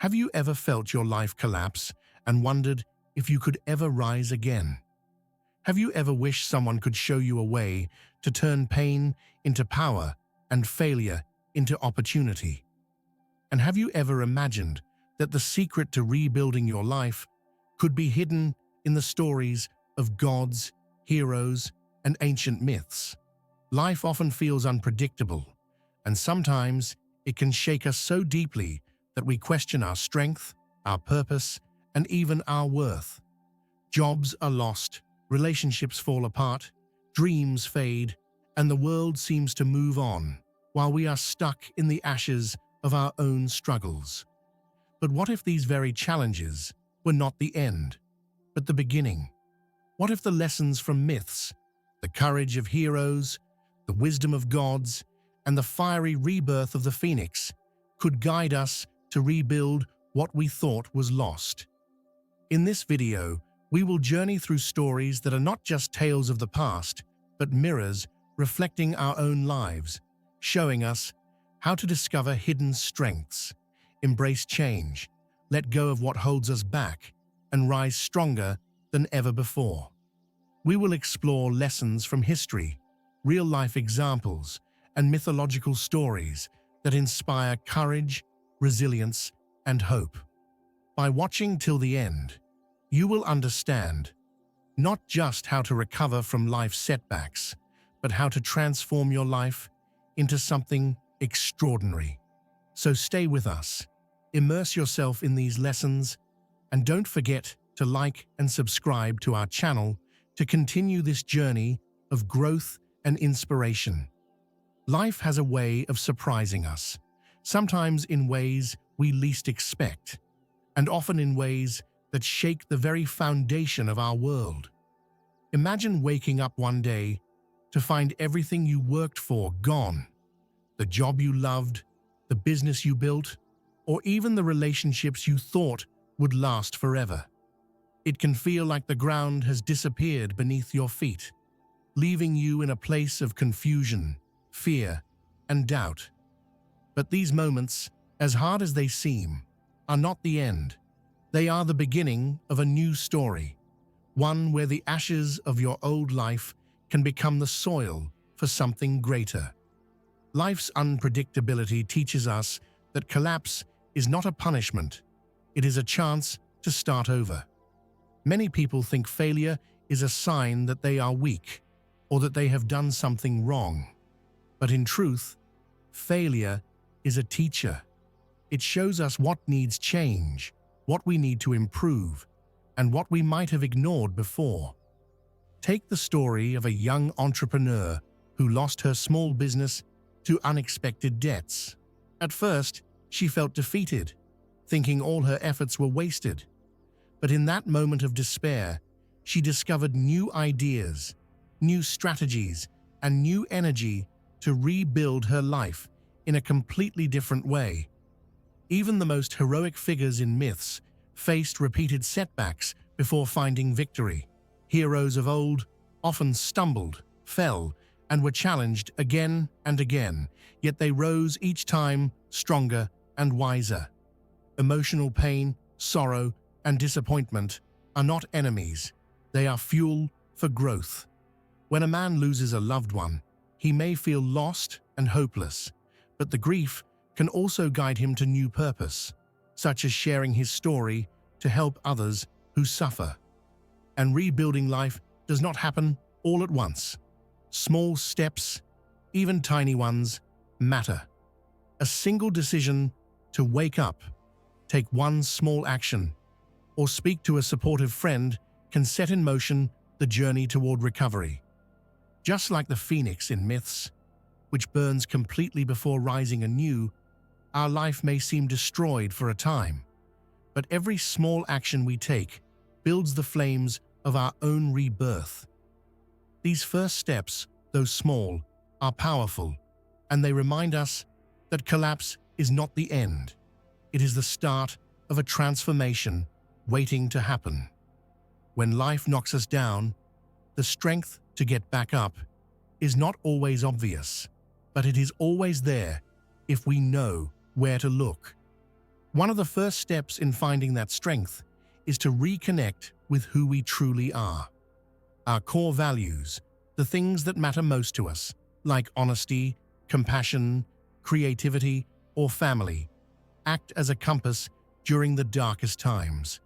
Have you ever felt your life collapse and wondered if you could ever rise again? Have you ever wished someone could show you a way to turn pain into power and failure into opportunity? And have you ever imagined that the secret to rebuilding your life could be hidden in the stories of gods, heroes, and ancient myths? Life often feels unpredictable, and sometimes it can shake us so deeply that we question our strength, our purpose, and even our worth. Jobs are lost, relationships fall apart, dreams fade, and the world seems to move on, while we are stuck in the ashes of our own struggles. But what if these very challenges were not the end, but the beginning? What if the lessons from myths, the courage of heroes, the wisdom of gods, and the fiery rebirth of the phoenix could guide us to rebuild what we thought was lost? In this video, we will journey through stories that are not just tales of the past, but mirrors reflecting our own lives, showing us how to discover hidden strengths, embrace change, let go of what holds us back, and rise stronger than ever before. We will explore lessons from history, real-life examples, and mythological stories that inspire courage, resilience, and hope. By watching till the end, you will understand not just how to recover from life's setbacks, but how to transform your life into something extraordinary. So stay with us, immerse yourself in these lessons, and don't forget to like and subscribe to our channel to continue this journey of growth and inspiration. Life has a way of surprising us, sometimes in ways we least expect, and often in ways that shake the very foundation of our world. Imagine waking up one day to find everything you worked for gone. The job you loved, the business you built, or even the relationships you thought would last forever. It can feel like the ground has disappeared beneath your feet, leaving you in a place of confusion, fear, and doubt. But these moments, as hard as they seem, are not the end. They are the beginning of a new story, one where the ashes of your old life can become the soil for something greater. Life's unpredictability teaches us that collapse is not a punishment, it is a chance to start over. Many people think failure is a sign that they are weak or that they have done something wrong. But in truth, failure is a teacher. It shows us what needs change, what we need to improve, and what we might have ignored before. Take the story of a young entrepreneur who lost her small business to unexpected debts. At first, she felt defeated, thinking all her efforts were wasted. But in that moment of despair, she discovered new ideas, new strategies, and new energy to rebuild her life in a completely different way. Even the most heroic figures in myths faced repeated setbacks before finding victory. Heroes of old often stumbled, fell, and were challenged again and again, yet they rose each time stronger and wiser. Emotional pain, sorrow, and disappointment are not enemies, they are fuel for growth. When a man loses a loved one, he may feel lost and hopeless, but the grief can also guide him to new purpose, such as sharing his story to help others who suffer. And rebuilding life does not happen all at once. Small steps, even tiny ones, matter. A single decision to wake up, take one small action, or speak to a supportive friend can set in motion the journey toward recovery. Just like the phoenix in myths, which burns completely before rising anew, our life may seem destroyed for a time. But every small action we take builds the flames of our own rebirth. These first steps, though small, are powerful, and they remind us that collapse is not the end. It is the start of a transformation waiting to happen. When life knocks us down, the strength to get back up is not always obvious, but it is always there if we know where to look. One of the first steps in finding that strength is to reconnect with who we truly are. Our core values, the things that matter most to us, like honesty, compassion, creativity, or family, act as a compass during the darkest times.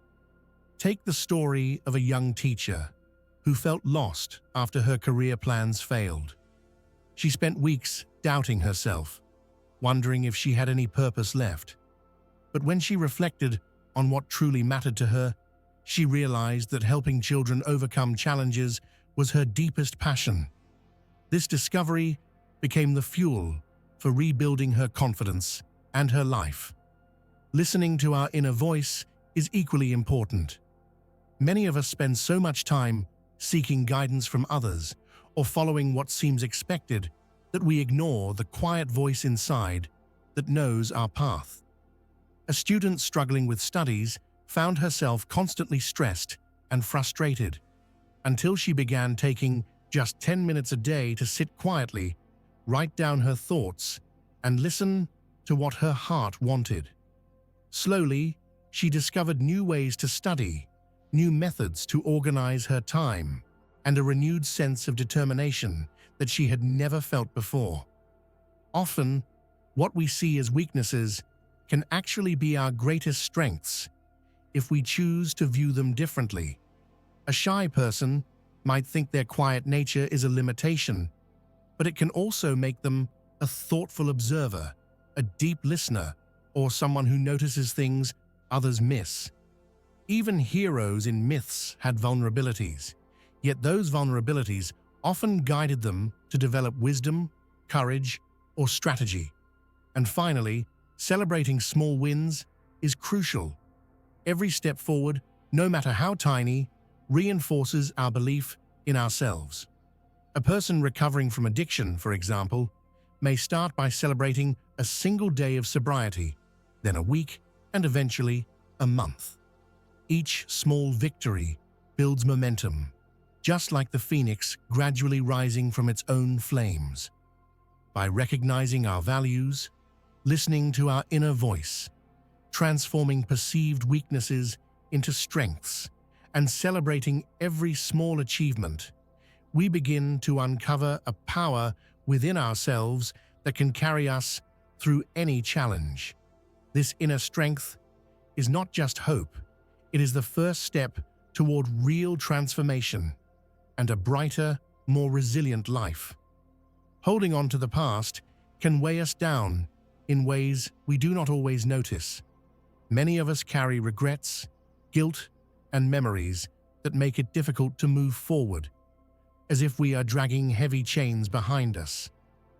Take the story of a young teacher who felt lost after her career plans failed. She spent weeks doubting herself, wondering if she had any purpose left. But when she reflected on what truly mattered to her, she realized that helping children overcome challenges was her deepest passion. This discovery became the fuel for rebuilding her confidence and her life. Listening to our inner voice is equally important. Many of us spend so much time seeking guidance from others or following what seems expected that we ignore the quiet voice inside that knows our path. A student struggling with studies found herself constantly stressed and frustrated until she began taking just 10 minutes a day to sit quietly, write down her thoughts, and listen to what her heart wanted. Slowly, she discovered new ways to study, new methods to organize her time, and a renewed sense of determination that she had never felt before. Often, what we see as weaknesses can actually be our greatest strengths if we choose to view them differently. A shy person might think their quiet nature is a limitation, but it can also make them a thoughtful observer, a deep listener, or someone who notices things others miss. Even heroes in myths had vulnerabilities, yet those vulnerabilities often guided them to develop wisdom, courage, or strategy. And finally, celebrating small wins is crucial. Every step forward, no matter how tiny, reinforces our belief in ourselves. A person recovering from addiction, for example, may start by celebrating a single day of sobriety, then a week, and eventually a month. Each small victory builds momentum, just like the phoenix gradually rising from its own flames. By recognizing our values, listening to our inner voice, transforming perceived weaknesses into strengths, and celebrating every small achievement, we begin to uncover a power within ourselves that can carry us through any challenge. This inner strength is not just hope, it is the first step toward real transformation and a brighter, more resilient life. Holding on to the past can weigh us down in ways we do not always notice. Many of us carry regrets, guilt, and memories that make it difficult to move forward, as if we are dragging heavy chains behind us.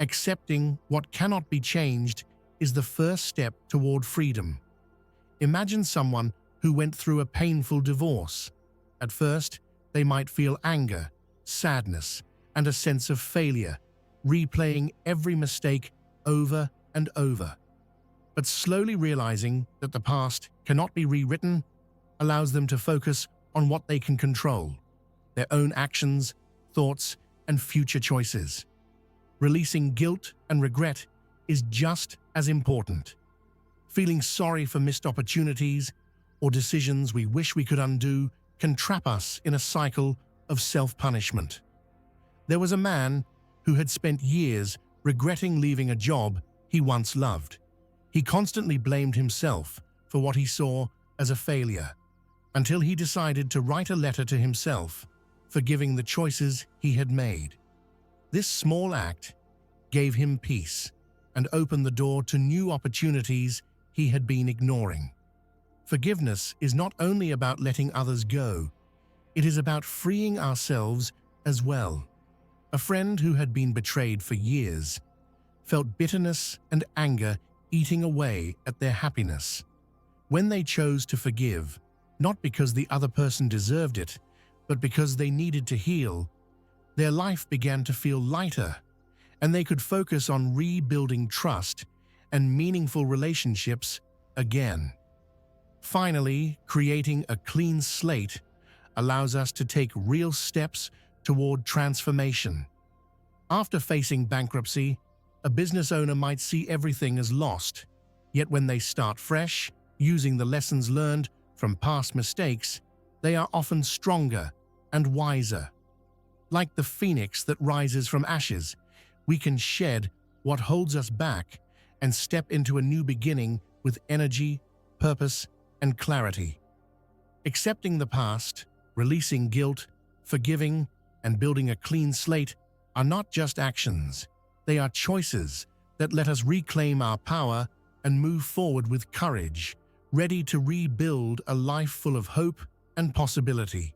Accepting what cannot be changed is the first step toward freedom. Imagine someone who went through a painful divorce. At first, they might feel anger, sadness, and a sense of failure, replaying every mistake over and over. But slowly realizing that the past cannot be rewritten allows them to focus on what they can control: their own actions, thoughts, and future choices. Releasing guilt and regret is just as important. Feeling sorry for missed opportunities or decisions we wish we could undo can trap us in a cycle of self-punishment. There was a man who had spent years regretting leaving a job he once loved. He constantly blamed himself for what he saw as a failure, until he decided to write a letter to himself, forgiving the choices he had made. This small act gave him peace and opened the door to new opportunities he had been ignoring. Forgiveness is not only about letting others go, it is about freeing ourselves as well. A friend who had been betrayed for years felt bitterness and anger eating away at their happiness. When they chose to forgive, not because the other person deserved it, but because they needed to heal, their life began to feel lighter, and they could focus on rebuilding trust and meaningful relationships again. Finally, creating a clean slate allows us to take real steps toward transformation. After facing bankruptcy, a business owner might see everything as lost, yet when they start fresh, Using the lessons learned from past mistakes, they are often stronger and wiser. Like the phoenix that rises from ashes, we can shed what holds us back and step into a new beginning with energy, purpose, and clarity. Accepting the past, releasing guilt, forgiving, and building a clean slate are not just actions. They are choices that let us reclaim our power and move forward with courage, ready to rebuild a life full of hope and possibility.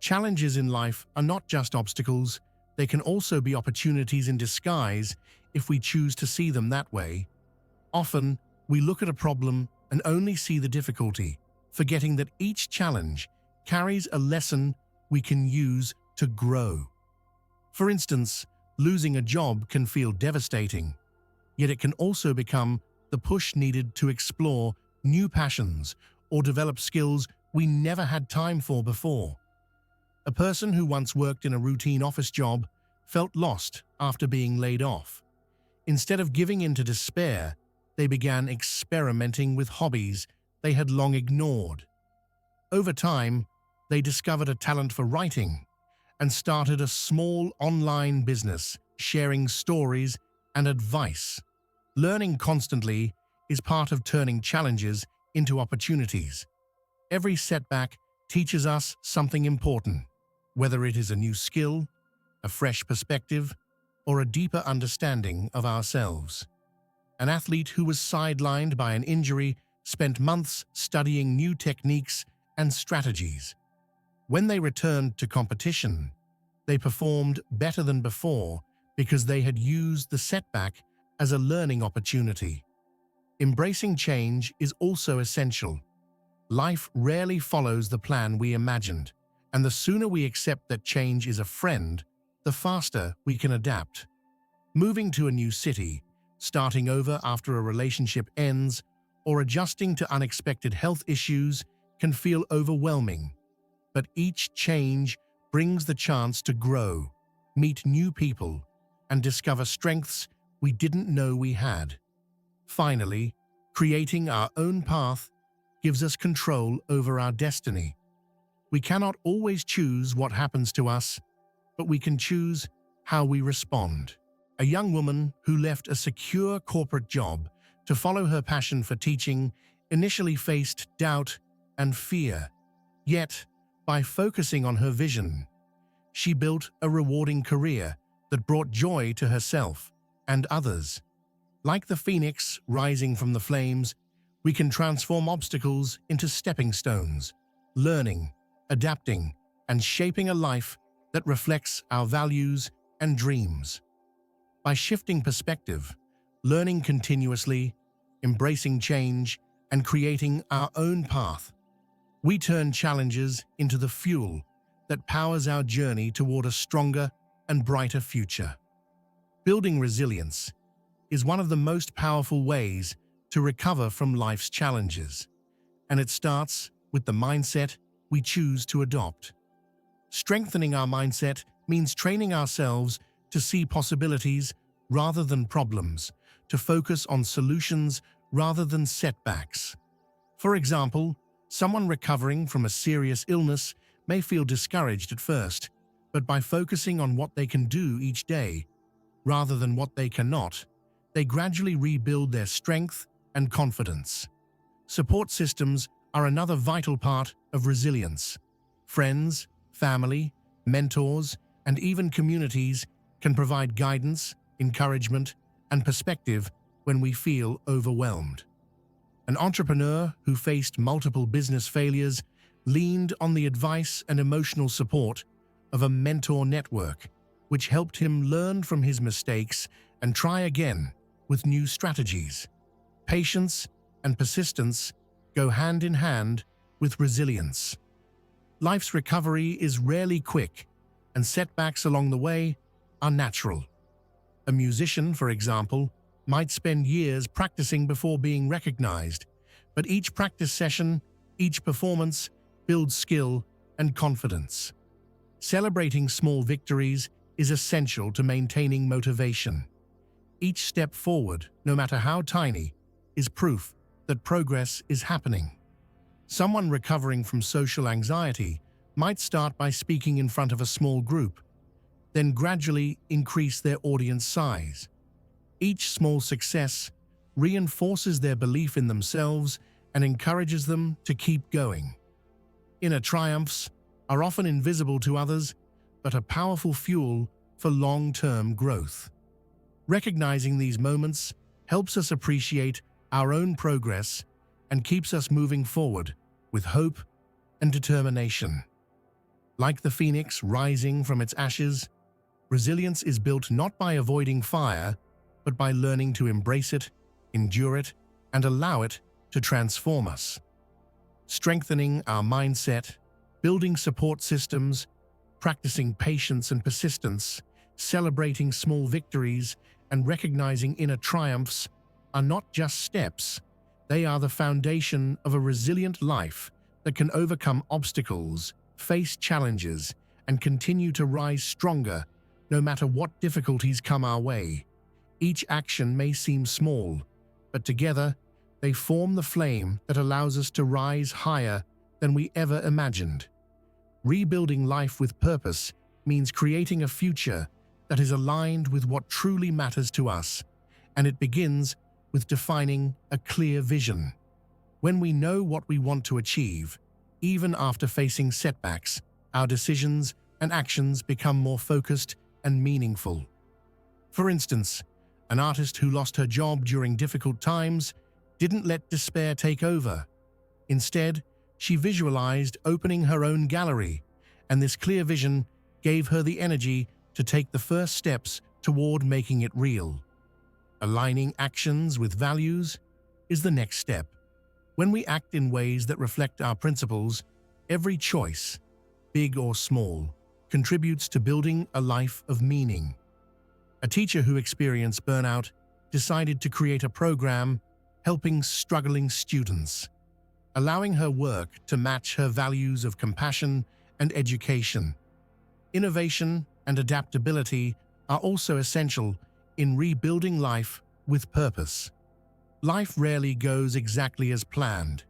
Challenges in life are not just obstacles, they can also be opportunities in disguise if we choose to see them that way. Often, we look at a problem and only see the difficulty, forgetting that each challenge carries a lesson we can use to grow. For instance, losing a job can feel devastating, yet it can also become the push needed to explore new passions or develop skills we never had time for before. A person who once worked in a routine office job felt lost after being laid off. Instead of giving in to despair, they began experimenting with hobbies they had long ignored. Over time, they discovered a talent for writing and started a small online business, sharing stories and advice. Learning constantly is part of turning challenges into opportunities. Every setback teaches us something important, whether it is a new skill, a fresh perspective, or a deeper understanding of ourselves. An athlete who was sidelined by an injury spent months studying new techniques and strategies. When they returned to competition, they performed better than before because they had used the setback as a learning opportunity. Embracing change is also essential. Life rarely follows the plan we imagined, and the sooner we accept that change is a friend, the faster we can adapt. Moving to a new city, starting over after a relationship ends, or adjusting to unexpected health issues can feel overwhelming. But each change brings the chance to grow, meet new people, and discover strengths we didn't know we had. Finally, creating our own path gives us control over our destiny. We cannot always choose what happens to us, but we can choose how we respond. A young woman who left a secure corporate job to follow her passion for teaching initially faced doubt and fear. Yet, by focusing on her vision, she built a rewarding career that brought joy to herself and others. Like the phoenix rising from the flames, we can transform obstacles into stepping stones, learning, adapting, and shaping a life that reflects our values and dreams. By shifting perspective, learning continuously, embracing change, and creating our own path, we turn challenges into the fuel that powers our journey toward a stronger and brighter future. Building resilience is one of the most powerful ways to recover from life's challenges, and it starts with the mindset we choose to adopt. Strengthening our mindset means training ourselves to see possibilities rather than problems, to focus on solutions rather than setbacks. For example, someone recovering from a serious illness may feel discouraged at first, but by focusing on what they can do each day, rather than what they cannot, they gradually rebuild their strength and confidence. Support systems are another vital part of resilience. Friends, family, mentors, and even communities can provide guidance, encouragement, and perspective when we feel overwhelmed. An entrepreneur who faced multiple business failures leaned on the advice and emotional support of a mentor network, which helped him learn from his mistakes and try again with new strategies. Patience and persistence go hand in hand with resilience. Life's recovery is rarely quick, and setbacks along the way are natural. A musician, for example, might spend years practicing before being recognized, but each practice session, each performance, builds skill and confidence. Celebrating small victories is essential to maintaining motivation. Each step forward, no matter how tiny, is proof that progress is happening. Someone recovering from social anxiety might start by speaking in front of a small group, then gradually increase their audience size. Each small success reinforces their belief in themselves and encourages them to keep going. Inner triumphs are often invisible to others, but a powerful fuel for long-term growth. Recognizing these moments helps us appreciate our own progress and keeps us moving forward with hope and determination. Like the phoenix rising from its ashes, resilience is built not by avoiding fire, but by learning to embrace it, endure it, and allow it to transform us. Strengthening our mindset, building support systems, practicing patience and persistence, celebrating small victories, and recognizing inner triumphs are not just steps. They are the foundation of a resilient life that can overcome obstacles, face challenges, and continue to rise stronger no matter what difficulties come our way. Each action may seem small, but together they form the flame that allows us to rise higher than we ever imagined. Rebuilding life with purpose means creating a future that is aligned with what truly matters to us, and it begins with defining a clear vision. When we know what we want to achieve, even after facing setbacks, our decisions and actions become more focused and meaningful. For instance, an artist who lost her job during difficult times didn't let despair take over. Instead, she visualized opening her own gallery, and this clear vision gave her the energy to take the first steps toward making it real. Aligning actions with values is the next step. When we act in ways that reflect our principles, every choice, big or small, contributes to building a life of meaning. A teacher who experienced burnout decided to create a program helping struggling students, allowing her work to match her values of compassion and education. Innovation and adaptability are also essential in rebuilding life with purpose. Life rarely goes exactly as planned,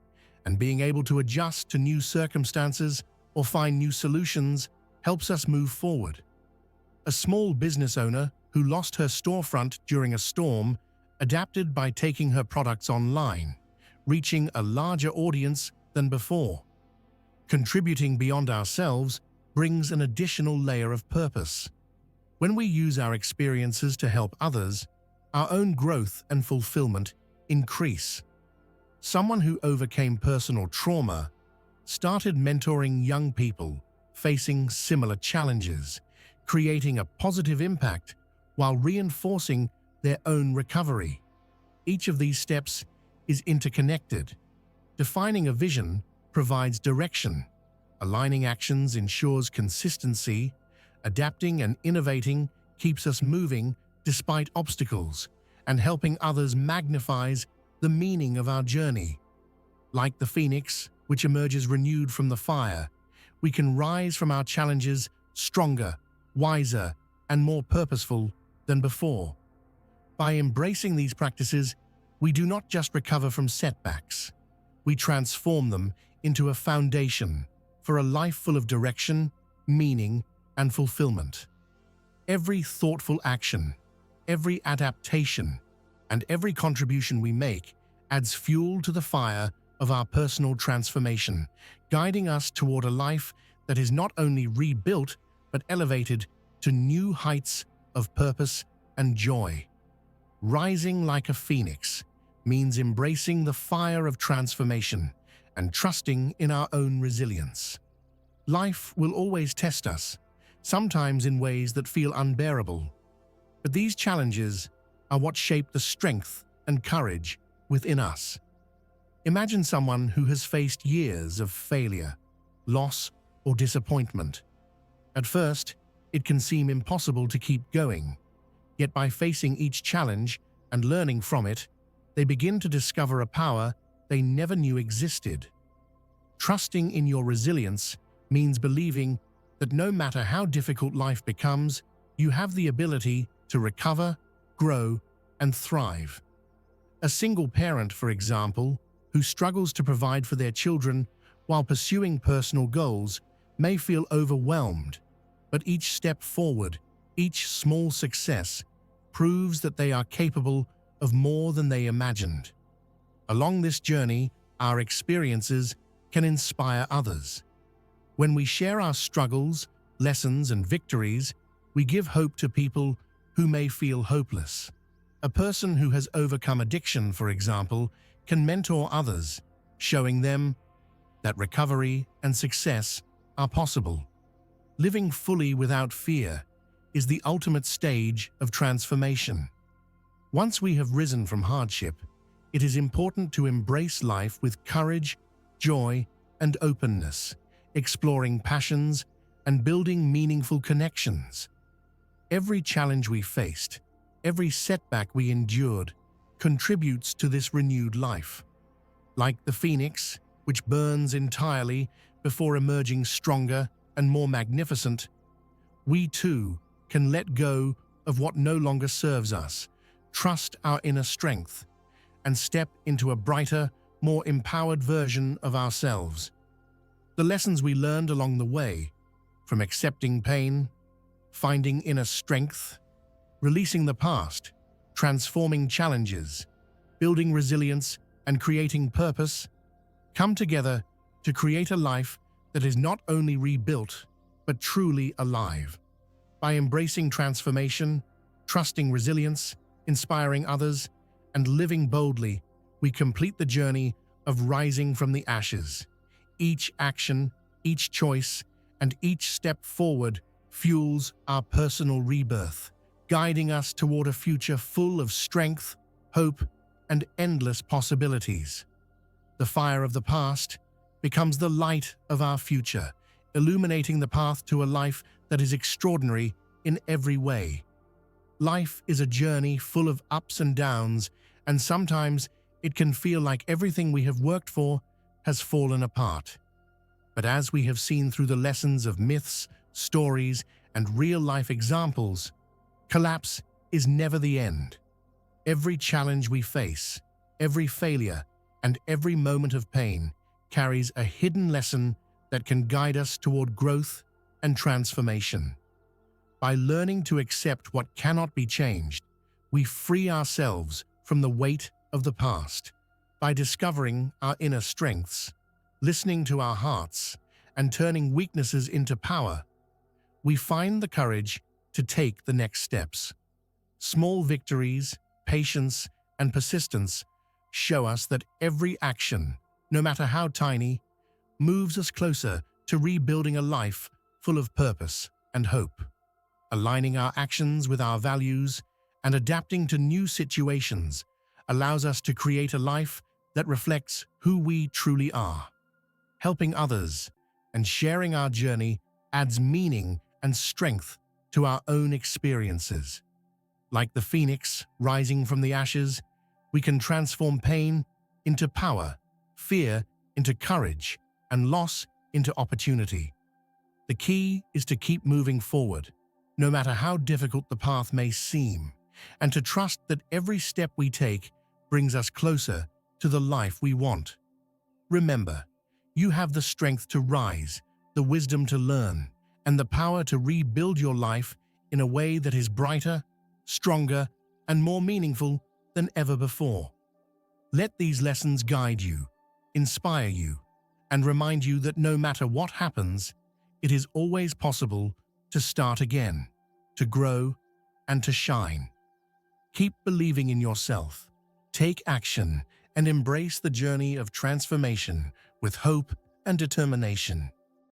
and being able to adjust to new circumstances or find new solutions helps us move forward. A small business owner who lost her storefront during a storm adapted by taking her products online, reaching a larger audience than before. Contributing beyond ourselves brings an additional layer of purpose. When we use our experiences to help others, our own growth and fulfillment increase. Someone who overcame personal trauma started mentoring young people facing similar challenges, creating a positive impact while reinforcing their own recovery. Each of these steps is interconnected. Defining a vision provides direction. Aligning actions ensures consistency. Adapting and innovating keeps us moving despite obstacles, and helping others magnifies the meaning of our journey. Like the phoenix, which emerges renewed from the fire, we can rise from our challenges stronger, wiser, and more purposeful than before. By embracing these practices, we do not just recover from setbacks. We transform them into a foundation for a life full of direction, meaning, and fulfillment. Every thoughtful action, every adaptation, and every contribution we make adds fuel to the fire of our personal transformation, guiding us toward a life that is not only rebuilt, but elevated to new heights of purpose and joy. Rising like a phoenix means embracing the fire of transformation and trusting in our own resilience. Life will always test us, sometimes in ways that feel unbearable. But these challenges are what shape the strength and courage within us. Imagine someone who has faced years of failure, loss, or disappointment. At first, it can seem impossible to keep going. Yet by facing each challenge and learning from it, they begin to discover a power they never knew existed. Trusting in your resilience means believing that no matter how difficult life becomes, you have the ability to recover, grow, and thrive. A single parent, for example, who struggles to provide for their children while pursuing personal goals may feel overwhelmed, but each step forward, each small success, proves that they are capable of more than they imagined. Along this journey, our experiences can inspire others. When we share our struggles, lessons, and victories, we give hope to people who may feel hopeless. A person who has overcome addiction, for example, can mentor others, showing them that recovery and success are possible. Living fully without fear is the ultimate stage of transformation. Once we have risen from hardship, it is important to embrace life with courage, joy, and openness, exploring passions and building meaningful connections. Every challenge we faced, every setback we endured, contributes to this renewed life. Like the phoenix, which burns entirely before emerging stronger and more magnificent, we too can let go of what no longer serves us, trust our inner strength, and step into a brighter, more empowered version of ourselves. The lessons we learned along the way, from accepting pain, finding inner strength, releasing the past, transforming challenges, building resilience, and creating purpose, come together to create a life that is not only rebuilt, but truly alive. By embracing transformation, trusting resilience, inspiring others, and living boldly, we complete the journey of rising from the ashes. Each action, each choice, and each step forward fuels our personal rebirth, guiding us toward a future full of strength, hope, and endless possibilities. The fire of the past becomes the light of our future, illuminating the path to a life that is extraordinary in every way. Life is a journey full of ups and downs, and sometimes it can feel like everything we have worked for has fallen apart. But as we have seen through the lessons of myths, stories, and real-life examples, collapse is never the end. Every challenge we face, every failure, and every moment of pain carries a hidden lesson that can guide us toward growth and transformation. By learning to accept what cannot be changed, we free ourselves from the weight of the past. By discovering our inner strengths, listening to our hearts, and turning weaknesses into power, we find the courage to take the next steps. Small victories, patience, and persistence show us that every action, no matter how tiny, moves us closer to rebuilding a life full of purpose and hope. Aligning our actions with our values and adapting to new situations allows us to create a life that reflects who we truly are. Helping others and sharing our journey adds meaning and strength to our own experiences. Like the phoenix rising from the ashes, we can transform pain into power, fear into courage, and loss into opportunity. The key is to keep moving forward, no matter how difficult the path may seem, and to trust that every step we take brings us closer to the life we want. Remember, you have the strength to rise, the wisdom to learn, and the power to rebuild your life in a way that is brighter, stronger, and more meaningful than ever before. Let these lessons guide you, inspire you, and remind you that no matter what happens, it is always possible to start again, to grow, and to shine. Keep believing in yourself, take action, and embrace the journey of transformation with hope and determination.